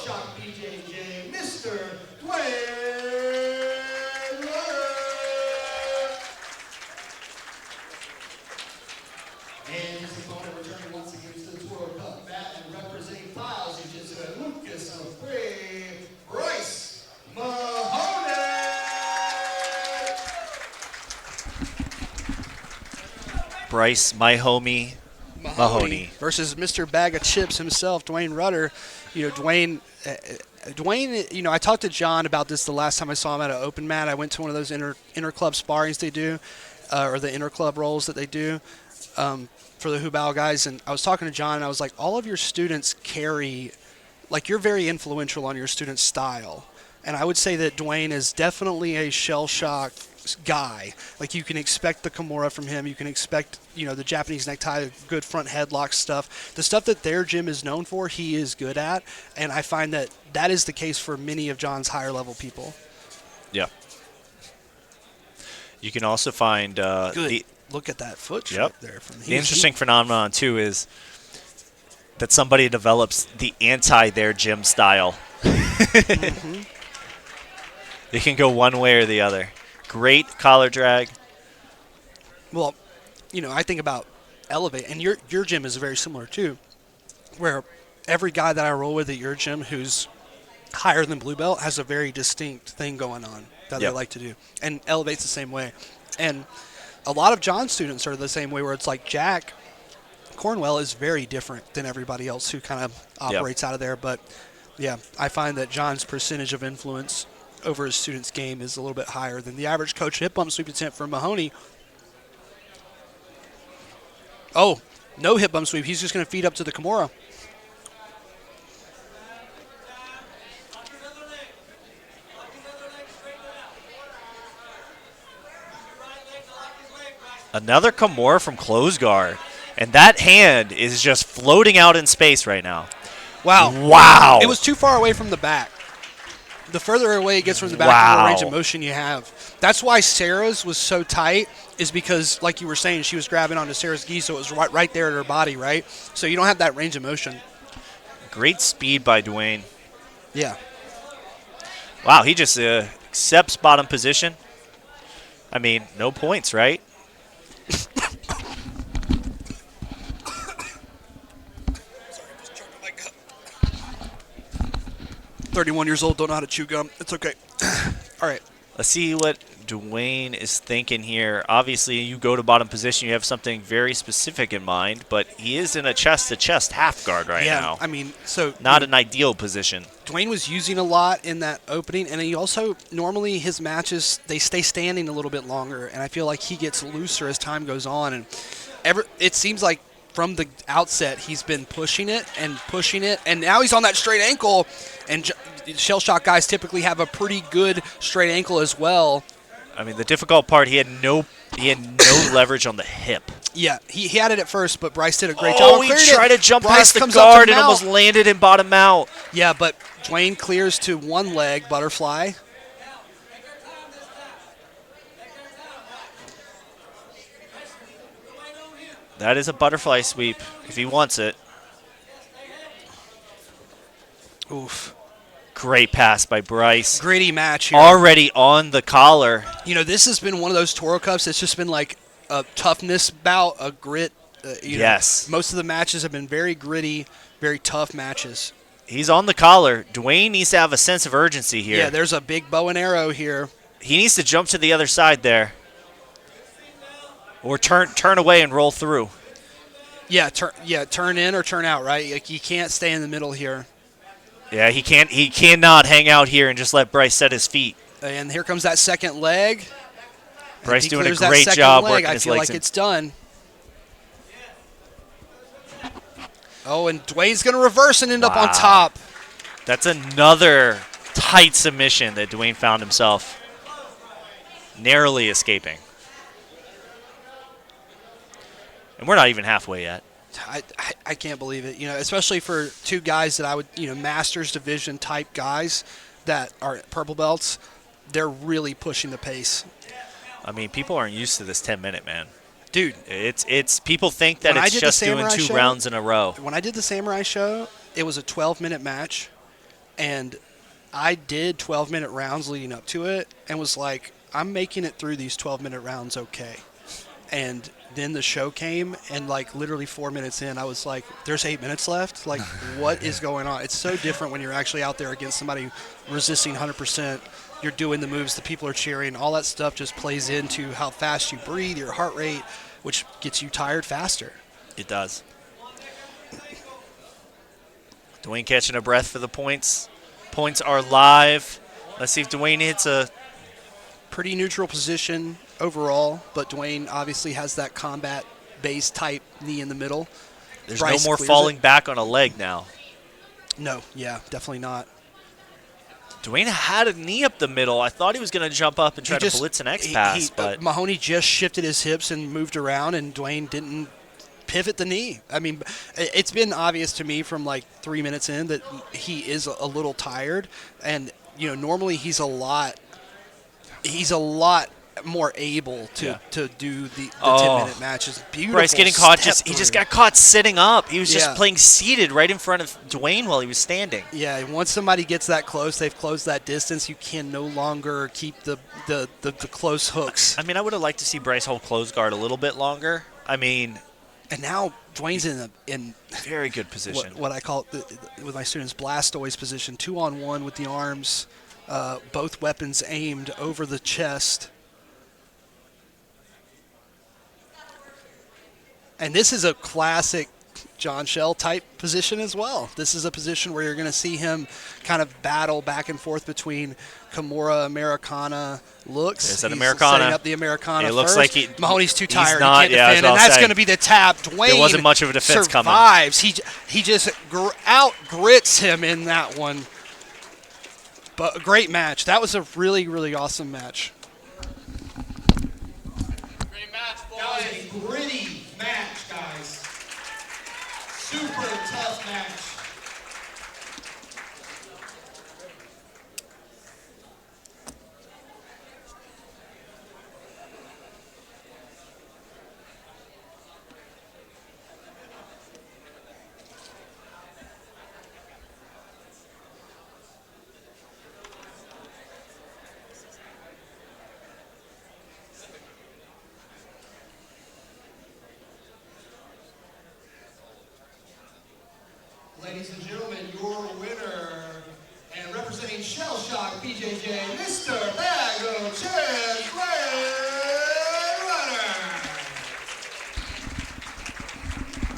Shock BJJ, Mr. Duane Rudder. And his opponent returning once again to the Toro Cup mat and representing Pyle, JItsu and Lucas of 3, Bryce Mahoney. Bryce Mahoney versus Mr. Bag of Chips himself, Duane Rudder. Duane, I talked to John about this the last time I saw him at an open mat. I went to one of those inter-club sparrings they do, or the inter-club rolls that they do for the Hubao guys. And I was talking to John, and I was like, all of your students carry, like, you're very influential on your students' style. And I would say that Duane is definitely a shell shock guy. Like, you can expect the Kimura from him. You can expect, the Japanese necktie, good front headlock stuff. The stuff that their gym is known for, he is good at. And I find that that is the case for many of John's higher level people. Yeah. You can also find Look at that foot trip there. The interesting phenomenon, too, is that somebody develops the anti-their gym style. Mm-hmm. It can go one way or the other. Great collar drag. Well, I think about Elevate, and your gym is very similar, too, where every guy that I roll with at your gym who's higher than blue belt has a very distinct thing going on that they like to do. And Elevate's the same way. And a lot of John's students are the same way, where it's like Jack Cornwell is very different than everybody else who kind of operates out of there. But, yeah, I find that John's percentage of influence over his students' game is a little bit higher than the average coach. Hip bump sweep attempt from Mahoney. Oh, no hip bump sweep. He's just going to feed up to the Kimura. Another Kimura from close guard. And that hand is just floating out in space right now. Wow. It was too far away from the back. The further away it gets from the back, the more range of motion you have. That's why Sarah's was so tight, is because, like you were saying, she was grabbing onto Sarah's gi, so it was right there at her body, right? So you don't have that range of motion. Great speed by Duane. Yeah. Wow, he just accepts bottom position. I mean, no points, right? 31 years old, don't know how to chew gum. It's okay. All right. Let's see what Duane is thinking here. Obviously, you go to bottom position, you have something very specific in mind, but he is in a chest-to-chest half guard right now. I mean, so not an ideal position. Duane was using a lot in that opening, and he also, normally his matches, they stay standing a little bit longer, and I feel like he gets looser as time goes on, and it seems like from the outset he's been pushing it, and now he's on that straight ankle, and shell shock guys typically have a pretty good straight ankle as well. I mean, the difficult part, he had no leverage on the hip. Yeah, he had it at first, but Bryce did a great job. Oh, he tried to jump past the guard and almost landed in bottom out. Yeah, but Duane clears to one leg, butterfly. That is a butterfly sweep if he wants it. Oof. Great pass by Bryce. Gritty match here. Already on the collar. This has been one of those Toro Cups that's just been like a toughness bout, a grit. Yes. Most of the matches have been very gritty, very tough matches. He's on the collar. Duane needs to have a sense of urgency here. Yeah, there's a big bow and arrow here. He needs to jump to the other side there. Or turn away and roll through. Yeah, turn in or turn out, right? Like, you can't stay in the middle here. Yeah, he cannot hang out here and just let Bryce set his feet. And here comes that second leg. Bryce doing a great job working his legs. I feel like it's done. Oh, and Duane's going to reverse and end up on top. That's another tight submission that Duane found himself narrowly escaping. And we're not even halfway yet. I can't believe it, especially for two guys that I would, Masters Division type guys that are purple belts. They're really pushing the pace. I mean, people aren't used to this 10-minute, man. Dude. It's people think that it's just doing two rounds in a row. When I did the Samurai show, it was a 12-minute match, And I did 12-minute rounds leading up to it and was like, I'm making it through these 12-minute rounds okay. And then the show came, and like literally 4 minutes in, I was like, there's 8 minutes left? Like, what is going on? It's so different when you're actually out there against somebody resisting 100%. You're doing the moves, the people are cheering. All that stuff just plays into how fast you breathe, your heart rate, which gets you tired faster. It does. Duane catching a breath for the points. Points are live. Let's see if Duane hits a... Pretty neutral position overall, but Duane obviously has that combat-based type knee in the middle. There's Bryce no more clears falling it. back on a leg now. No, yeah, definitely not. Duane had a knee up the middle. I thought he was going to jump up and try to blitz an X pass, but Mahoney just shifted his hips and moved around, and Duane didn't pivot the knee. I mean, it's been obvious to me from like 3 minutes in that he is a little tired, and normally he's a lot more able to do the 10-minute matches. Beautiful. Bryce getting caught. He just got caught sitting up. He was just Yeah. playing seated right in front of Duane while he was standing. Yeah, once somebody gets that close, they've closed that distance. You can no longer keep the close hooks. I mean, I would have liked to see Bryce hold close guard a little bit longer. I mean, and now Duane's in very good position. What I call with my students Blastoise position, 2-on-1 with the arms, both weapons aimed over the chest. And this is a classic John Schell type position as well. This is a position where you're going to see him kind of battle back and forth between Kimura, Americana looks. There's that He's Americana. setting up the Americana It looks first. like Mahoney's too he's tired. not- He can't yeah, I was defend, about and to that's say. going to be the tap. Duane wasn't much of a defense coming. survives. He just out grits him in that one. But a great match. That was a really, really awesome match. Great match, boys. That was a gritty match, guys. Super tough match. Ladies and gentlemen, your winner and representing Shell Shock BJJ, Mr. Bag of Chips.